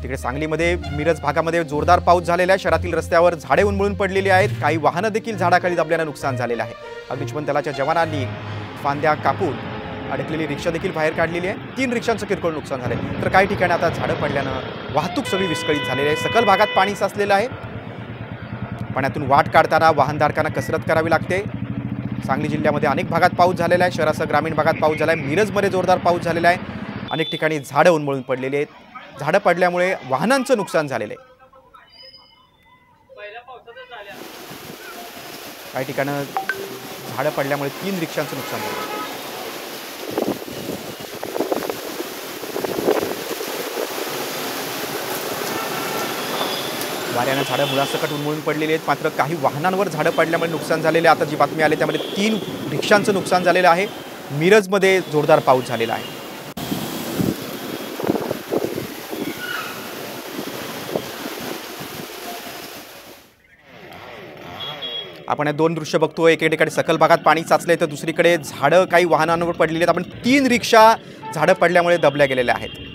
तिकडे सांगलीमध्ये मिरज भागामध्ये जोरदार पाऊस झालेला आहे। शहरातील रस्त्यावर झाडे उन्मळून पडलेली आहेत, काही वाहनं देखील झाडाखाली दबल्याने नुकसान झालेलं आहे। अग्निशमन दलाच्या जवानांनी फांद्या कापून अडकलेली रिक्षा देखील बाहेर काढलेली आहे। 3 रिक्षांचं किरकोळ नुकसान झाले, तर काही ठिकाणी आता झाडं पडल्यानं वाहतूक सगळी विस्कळीत झालेली आहे। सकल भागात पाणी साचलेलं आहे। पाण्यातून वाट काढताना वाहनधारकांना कसरत करावी लागते। सांगली जिल्ह्यामध्ये अनेक भागात पाऊस झालेला आहे, शहरासह ग्रामीण भागात पाऊस झाला आहे। मिरजमध्ये जोरदार पाऊस झालेला आहे, अनेक ठिकाणी झाडं उन्मळून पडलेली आहेत। झाडं पडल्यामुळे वाहनांचं नुकसान झालेलं आहे। काही ठिकाणी झाडं पडल्यामुळे 3 रिक्षांचं नुकसान झालं। वाऱ्यानं झाडं मुळासकट उन्मळून पडलेली आहेत, मात्र काही वाहनांवर झाडं पडल्यामुळे नुकसान झालेले आहे। आता जी बातमी आली त्यामध्ये 3 रिक्षांचं नुकसान झालेलं आहे। मिरजमध्ये जोरदार पाऊस झालेला आहे। आपण हे 2 दृश्य बघतोय, एके ठिकाणी सकल भागात पाणी साचले तर दुसरीकडे झाडं काही वाहनांवर पडलेली आहेत। आपण 3 रिक्षा झाडं पडल्यामुळे दबल्या गेलेल्या आहेत।